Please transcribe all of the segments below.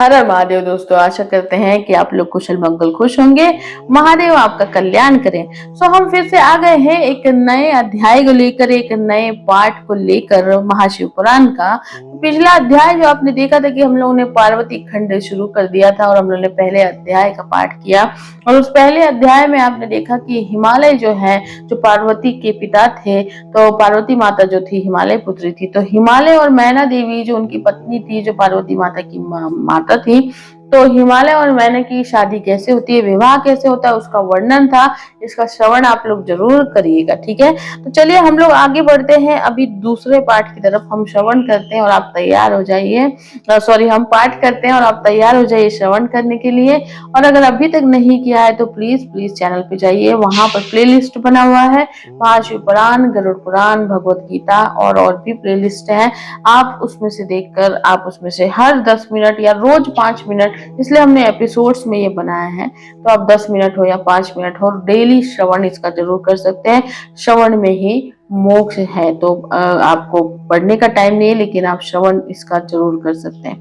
हर हर महादेव दोस्तों, आशा करते हैं कि आप लोग कुशल मंगल खुश होंगे। महादेव आपका कल्याण करें। हम फिर से आ गए हैं एक नए अध्याय को लेकर, एक नए पाठ को लेकर महाशिव पुराण का। पिछला अध्याय जो आपने देखा था कि हम लोगों ने पार्वती खंड शुरू कर दिया था और हम लोगों ने पहले अध्याय का पाठ किया। और उस पहले अध्याय में आपने देखा कि हिमालय जो है, जो पार्वती के पिता थे, तो पार्वती माता जो थी हिमालय पुत्री थी, तो हिमालय और मैना देवी जो उनकी पत्नी थी, जो पार्वती माता की माता थी, तो हिमालय और मैना की शादी कैसे होती है, विवाह कैसे होता है, उसका वर्णन था। इसका श्रवण आप लोग जरूर करिएगा, ठीक है। तो चलिए हम लोग आगे बढ़ते हैं। अभी दूसरे पाठ की तरफ हम श्रवण करते हैं और आप तैयार हो जाइए। सॉरी, हम पाठ करते हैं और आप तैयार हो जाइए श्रवण करने के लिए। और अगर अभी तक नहीं किया है तो प्लीज प्लीज चैनल पे जाइए, वहां पर प्लेलिस्ट बना हुआ है, महाशिव पुराण, गरुड़ पुराण, भगवत गीता और भी प्लेलिस्ट है। आप उसमें से देखकर, आप उसमें से हर 10 मिनट या रोज 5 मिनट, इसलिए हमने एपिसोड्स में ये बनाया है, तो आप 10 मिनट हो या 5 मिनट हो, डेली श्रवण इसका जरूर कर सकते हैं। श्रवण में ही मोक्ष है। तो आपको पढ़ने का टाइम नहीं है, लेकिन आप श्रवण इसका जरूर कर सकते हैं।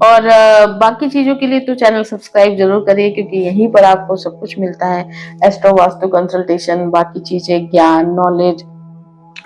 और बाकी चीजों के लिए तो चैनल सब्सक्राइब जरूर करिए, क्योंकि यहीं पर आपको सब कुछ मिलता है। एस्ट्रो वास्तु कंसल्टेशन, बाकी चीजें, ज्ञान, नॉलेज,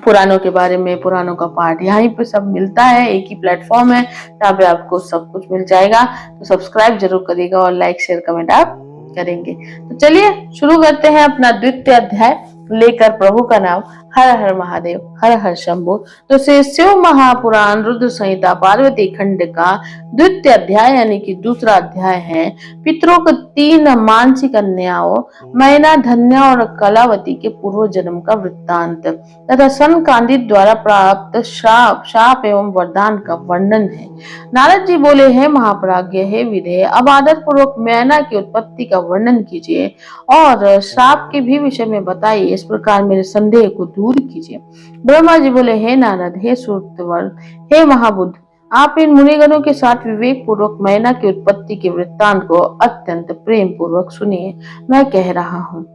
पुराणों के बारे में, पुराणों का पाठ, यहीं पे सब मिलता है। एक ही प्लेटफॉर्म है जहाँ पे आपको सब कुछ मिल जाएगा। तो सब्सक्राइब जरूर करिएगा और लाइक शेयर कमेंट आप करेंगे। तो चलिए शुरू करते हैं अपना द्वितीय अध्याय लेकर, प्रभु का नाम हर हर महादेव, हर हर शंभु। तो श्री शिव महापुराण रुद्र संहिता पार्वती खंड का द्वितीय अध्याय यानी कि दूसरा अध्याय है। पितरों को 3 मानसी कन्याओं मैना, धन्या और कलावती के पूर्व जन्म का वृत्तांत तथा सनकादिक द्वारा प्राप्त शाप एवं वरदान का वर्णन है। नारद जी बोले, हैं महाप्राज्ञ, हे विदेह, अब आदर पूर्वक मैना की उत्पत्ति का वर्णन कीजिए और श्राप के भी विषय में बताइए। इस प्रकार मेरे संदेह को दूर कीजिए। ब्रह्मा जी बोले, हे नारद, हे सूर्यवर, हे महाबुद्ध, आप इन मुनिगणों के साथ विवेक पूर्वक मैना की उत्पत्ति के वृत्तांत को अत्यंत प्रेम पूर्वक सुनिए। मैं कह रहा हूँ।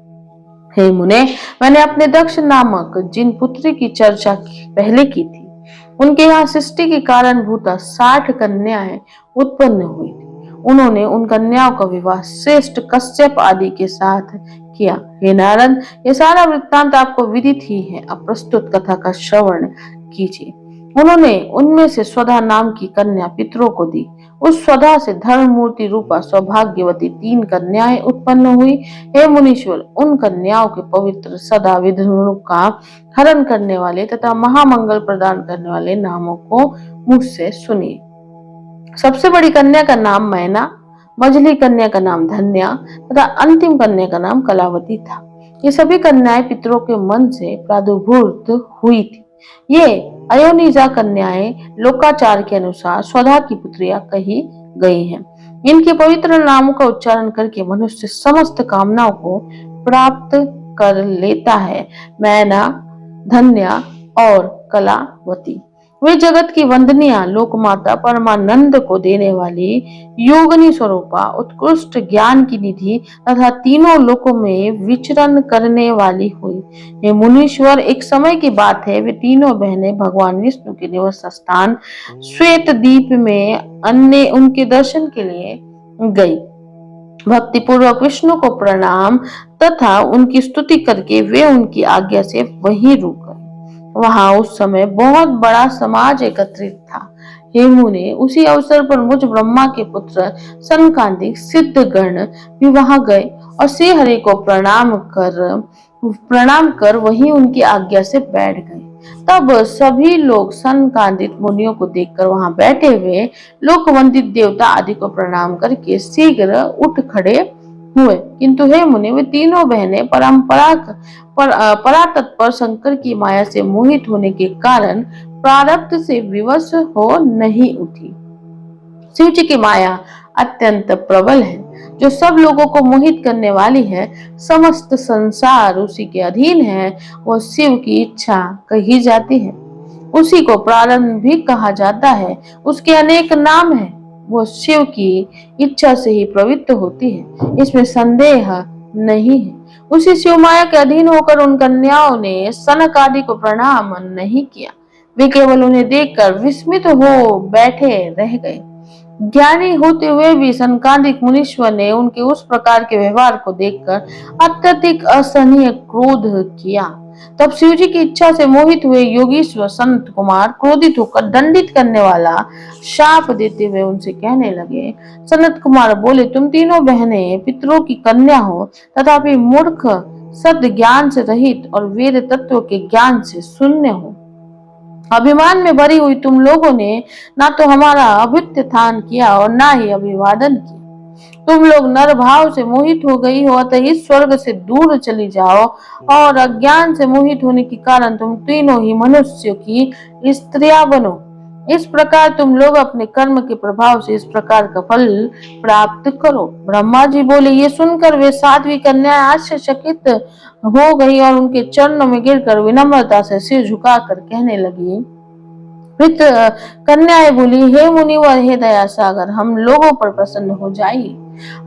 हे मुने, मैंने अपने दक्ष नामक जिन पुत्री की चर्चा पहले की थी, उनके यहाँ सृष्टि के कारण भूता 60 कन्याएं उत्पन्न हुई थी। उन्होंने उन कन्याओं का विवाह श्रेष्ठ कश्यप आदि के साथ किया। हे नारद, ये सारा वृत्तांत आपको विदित ही है। अब प्रस्तुत कथा का श्रवण कीजिए। उन्होंने उनमें से स्वधा नाम की कन्या पितरों को दी। उस स्वधा से धर्म मूर्ति रूपा सौभाग्यवती 3 कन्याएं उत्पन्न हुई। हे मुनीश्वर, उन कन्याओं के पवित्र, सदा विघ्नों का हरण करने वाले तथा महामंगल प्रदान करने वाले नामों को मुझसे सुनिए। सबसे बड़ी कन्या का नाम मैना, मझली कन्या का नाम धन्या तथा अंतिम कन्या का नाम कलावती था। ये सभी कन्याएं पितरों के मन से प्रादुर्भूत हुई थी। ये अयोनिजा कन्याएं लोकाचार के अनुसार स्वधा की पुत्रियां कही गई हैं। इनके पवित्र नामों का उच्चारण करके मनुष्य समस्त कामनाओं को प्राप्त कर लेता है। मैना, धन्या और कलावती वे जगत की वंदनिया लोकमाता परमानंद को देने वाली योगिनी स्वरूपा, उत्कृष्ट ज्ञान की निधि तथा तीनों लोकों में विचरण करने वाली हुई। ये मुनीश्वर, एक समय की बात है, वे तीनों बहनें भगवान विष्णु के निवास स्थान श्वेत द्वीप में अन्य उनके दर्शन के लिए गई। भक्ति पूर्वक विष्णु को प्रणाम तथा उनकी स्तुति करके वे उनकी आज्ञा से वहीं रुक गए। वहां उस समय बहुत बड़ा समाज एकत्रित था। हे मुने, उसी अवसर पर मुझ ब्रह्मा के पुत्र सनकादिक सिद्ध गण भी वहां गए और श्री हरि को प्रणाम कर वहीं उनकी आज्ञा से बैठ गए। तब सभी लोग सनकादिक मुनियों को देखकर वहां बैठे हुए लोकवंदित देवता आदि को प्रणाम करके शीघ्र उठ खड़े हुए। किंतु हे मुनि, वे तीनों बहनें परातत्पर शंकर की माया से मोहित होने के कारण प्रारब्ध से विवश हो नहीं उठी। शिव जी की माया अत्यंत प्रबल है, जो सब लोगों को मोहित करने वाली है। समस्त संसार उसी के अधीन है। वह शिव की इच्छा कही जाती है। उसी को प्रारंभ भी कहा जाता है। उसके अनेक नाम हैं। वो शिव की इच्छा से ही प्रवृत्त होती है, इसमें संदेह नहीं है। उसी शिव माया के अधीन होकर उन कन्याओं ने सनक आदि को प्रणाम नहीं किया। वे केवल उन्हें देखकर विस्मित हो बैठे रह गए। ज्ञानी होते हुए भी सनकादिक मुनीश्वर ने उनके उस प्रकार के व्यवहार को देखकर अत्यधिक असहनीय क्रोध किया। तब शिव जी की इच्छा से मोहित हुए योगीश्वर संत कुमार क्रोधित होकर दंडित करने वाला शाप देते हुए उनसे कहने लगे। सनत कुमार बोले, तुम तीनों बहनें पितरों की कन्या हो, तथापि मूर्ख, सद ज्ञान से रहित और वेद तत्व के ज्ञान से शून्य हो। अभिमान में भरी हुई तुम लोगों ने ना तो हमारा अभ्युत्थान किया और ना ही अभिवादन किया। तुम लोग नर भाव से मोहित हो गई हो, अतः इस स्वर्ग से दूर चली जाओ, और अज्ञान से मोहित होने के कारण तुम तीनों ही मनुष्यों की स्त्रियां बनो। इस प्रकार तुम लोग अपने कर्म के प्रभाव से इस प्रकार का फल प्राप्त करो। ब्रह्मा जी बोले। ये सुनकर वे साध्वी कन्या आश्चर्यचकित हो गई और उनके चरणों में गिरकर विनम्रता से सिर झुकाकर कहने लगी। वृत कन्याएं बोली, हे मुनिवर, हे दया सागर, हम लोगों पर प्रसन्न हो जाइए।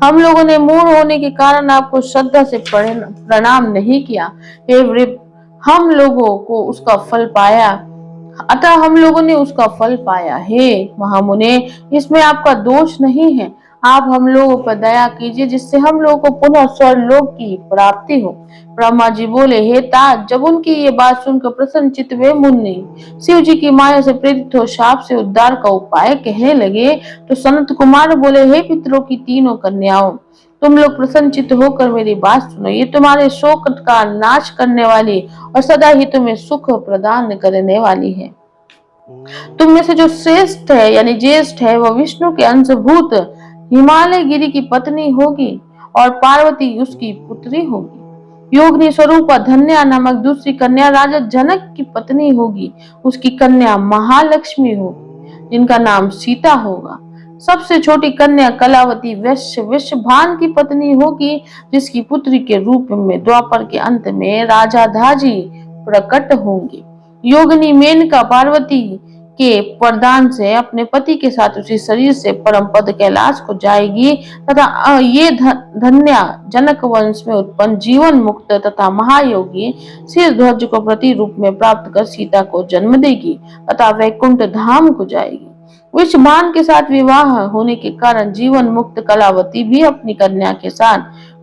हम लोगों ने मूढ़ होने के कारण आपको श्रद्धा से प्रणाम नहीं किया। हे वृप, हम लोगों को उसका फल पाया, अतः हम लोगों ने उसका फल पाया। हे महामुने, इसमें आपका दोष नहीं है। आप हम लोगों पर दया कीजिए, जिससे हम लोगों को पुनः स्वर्गलोक की प्राप्ति हो। ब्रह्मा जी बोले, हे तात, जब उनकी ये बात सुनकर प्रसन्नचित्त वे मुनि शिव जी की माया से प्रेरित हो शाप से उद्धार का उपाय कहने लगे, तो सनत कुमार बोले, हे पितरों की तीनों कन्याओं, तुम लोग प्रसन्नचित्त होकर मेरी बात सुनो। ये तुम्हारे शोक का नाश करने वाली और सदा ही तुम्हें सुख प्रदान करने वाली है। तुम में से जो श्रेष्ठ है यानी ज्येष्ठ है, वह विष्णु के अंशभूत हिमालय गिरी की पत्नी होगी और पार्वती उसकी पुत्री होगी। योगिनी स्वरूपा धन्या नामक दूसरी कन्या राजा जनक की पत्नी होगी। उसकी कन्या महालक्ष्मी होगी, जिनका नाम सीता होगा। सबसे छोटी कन्या कलावती वैश्य विश्वभान की पत्नी होगी, जिसकी पुत्री के रूप में द्वापर के अंत में राजा धाजी प्रकट होंगे। योगिनी मेनका पार्वती के वरदान से अपने पति के साथ उसी शरीर से परम पद कैलाश को जाएगी, तथा ये धन्या जनक वंश में उत्पन्न जीवन मुक्त तथा महायोगी शीर्षध्वज को प्रति रूप में प्राप्त कर सीता को जन्म देगी तथा वैकुंठ धाम को जाएगी। विश्वभान के साथ विवाह होने के कारण जीवन मुक्त कलावती भी अपनी कन्या के साथ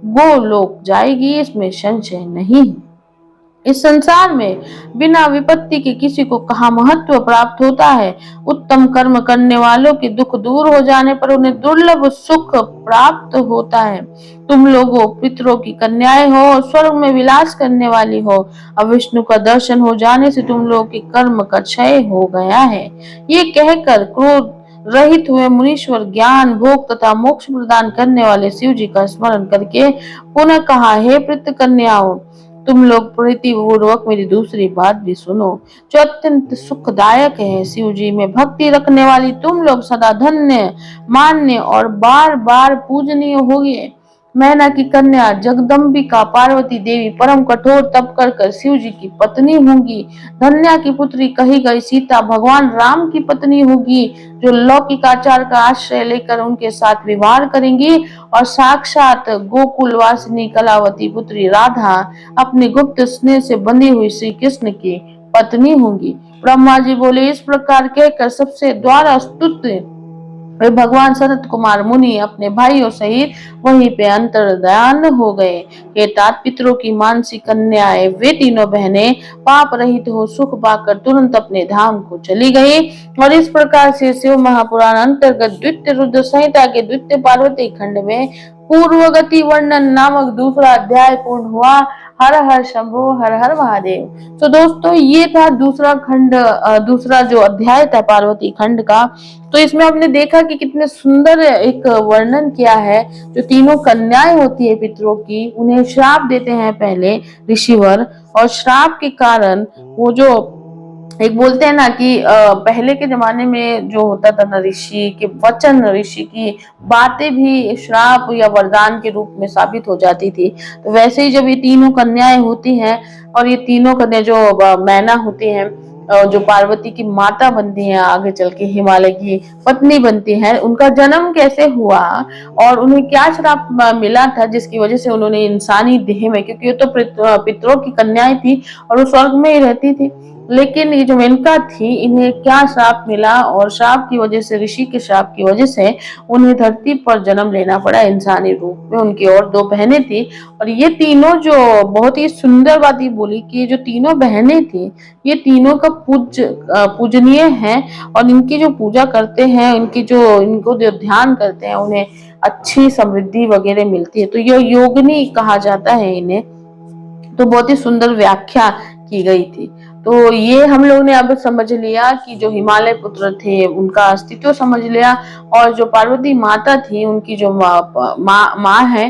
गोलोक जाएगी, इसमें संशय नहीं है। इस संसार में बिना विपत्ति के किसी को कहाँ महत्व प्राप्त होता है। उत्तम कर्म करने वालों के दुख दूर हो जाने पर उन्हें दुर्लभ सुख प्राप्त होता है। तुम लोगों पितरों की कन्याएं हो और स्वर्ग में विलास करने वाली हो। अब विष्णु का दर्शन हो जाने से तुम लोगों के कर्म का क्षय हो गया है। ये कहकर क्रोध रहित हुए मुनीश्वर ज्ञान भोग तथा मोक्ष प्रदान करने वाले शिव जी का स्मरण करके पुनः कहा, हे प्रीत कन्याओं, तुम लोग प्रीतिपूर्वक मेरी दूसरी बात भी सुनो, जो अत्यंत सुखदायक है। शिव जी में भक्ति रखने वाली तुम लोग सदा धन्य, मान्य और बार बार पूजनीय होगे। मैना की कन्या जगदम्बिका पार्वती देवी परम कठोर तप कर शिव जी की पत्नी होंगी। धन्या की पुत्री कही गई सीता भगवान राम की पत्नी होगी, जो लौकिक आचार का आश्रय लेकर उनके साथ विवाह करेंगी, और साक्षात गोकुल वासिनी कलावती पुत्री राधा अपने गुप्त स्नेह से बंधी हुई श्री कृष्ण की पत्नी होंगी। ब्रह्मा जी बोले, इस प्रकार कहकर सबसे द्वारा स्तुति वे भगवान सनत कुमार मुनि अपने भाइयों सहित वहीं पे अंतर्ध्यान हो गए। हे तात, पितरों की मानसी कन्याएं वे तीनों बहनें पाप रहित हो सुख पाकर तुरंत अपने धाम को चली गई। और इस प्रकार से शिव महापुराण अंतर्गत द्वितीय रुद्र संहिता के द्वितीय पार्वती खंड में पूर्वगति वर्णन नामक दूसरा अध्याय पूर्ण हुआ। हर हर शंभो, हर हर महादेव। तो दोस्तों, ये था दूसरा खंड, दूसरा जो अध्याय था पार्वती खंड का। तो इसमें आपने देखा कि कितने सुंदर एक वर्णन किया है। जो तीनों कन्याएं होती है पितरों की, उन्हें श्राप देते हैं पहले ऋषिवर, और श्राप के कारण वो जो एक बोलते हैं ना कि पहले के जमाने में जो होता था ना, ऋषि के वचन, ऋषि की बातें भी श्राप या वरदान के रूप में साबित हो जाती थी। तो वैसे ही जब ये तीनों कन्याएं होती हैं, और ये तीनों कन्या जो मैना होती हैं, जो पार्वती की माता बनती हैं, आगे चल के हिमालय की पत्नी बनती हैं, उनका जन्म कैसे हुआ और उन्हें क्या श्राप मिला था जिसकी वजह से उन्होंने इंसानी देह में, क्योंकि ये तो पितरों की कन्याएं थी और वो स्वर्ग में ही रहती थी, लेकिन ये जो मेनका थी, इन्हें क्या श्राप मिला और श्राप की वजह से, ऋषि के श्राप की वजह से उन्हें धरती पर जन्म लेना पड़ा इंसानी रूप में। उनकी और 2 बहनें थी और ये तीनों, जो बहुत ही सुंदर बात ये बोली कि ये जो तीनों बहनें थी, ये तीनों का पूजनीय हैं और इनकी जो पूजा करते हैं, इनको जो ध्यान करते हैं, उन्हें अच्छी समृद्धि वगैरह मिलती है। तो ये योगिनी कहा जाता है इन्हें। तो बहुत ही सुंदर व्याख्या की गई थी। तो ये हम लोग ने अब समझ लिया कि जो हिमालय पुत्र थे उनका अस्तित्व समझ लिया, और जो पार्वती माता थी, उनकी जो माँ है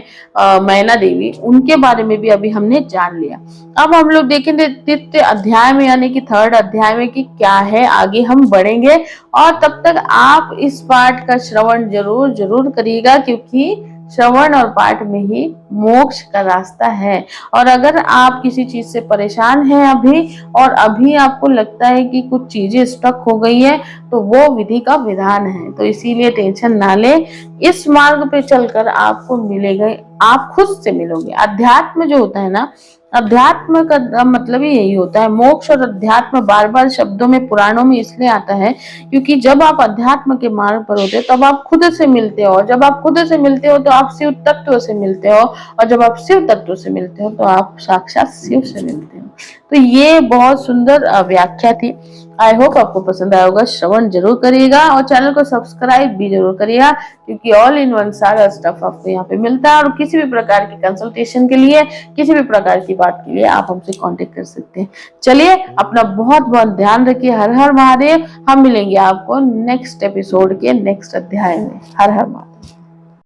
मैना देवी, उनके बारे में भी अभी हमने जान लिया। अब हम लोग देखेंगे तृतीय अध्याय में, यानी कि 3rd अध्याय में, कि क्या है आगे हम बढ़ेंगे। और तब तक आप इस पाठ का श्रवण जरूर करिएगा, क्योंकि श्रवण और पाठ में ही मोक्ष का रास्ता है। और अगर आप किसी चीज से परेशान हैं अभी, और अभी आपको लगता है कि कुछ चीजें स्टक हो गई है, तो वो विधि का विधान है। तो इसीलिए टेंशन ना ले, इस मार्ग पे चलकर आपको मिलेगा, आप खुद से मिलोगे। अध्यात्म जो होता है ना, अध्यात्म का मतलब ही यही होता है। मोक्ष और अध्यात्म बार बार शब्दों में, पुराणों में इसलिए आता है क्योंकि जब आप अध्यात्म के मार्ग पर होते हो तब आप खुद से मिलते हो। जब आप खुद से मिलते हो तो आप शिव तत्व से मिलते हो, और जब आप शिव तत्व से मिलते हो तो आप साक्षात शिव से मिलते हो। तो ये बहुत सुंदर व्याख्या थी। आई होप आपको पसंद आया होगा। श्रवण जरूर करिएगा और चैनल को सब्सक्राइब भी जरूर करिएगा, क्योंकि ऑल इन वन सारा स्टफ आपको यहाँ पे मिलता है। और किसी भी प्रकार की कंसल्टेशन के लिए, किसी भी प्रकार की बात के लिए आप हमसे कांटेक्ट कर सकते हैं। चलिए, अपना बहुत बहुत ध्यान रखिए। हर हर महादेव। हम मिलेंगे आपको नेक्स्ट एपिसोड के नेक्स्ट अध्याय में। हर हर महादेव।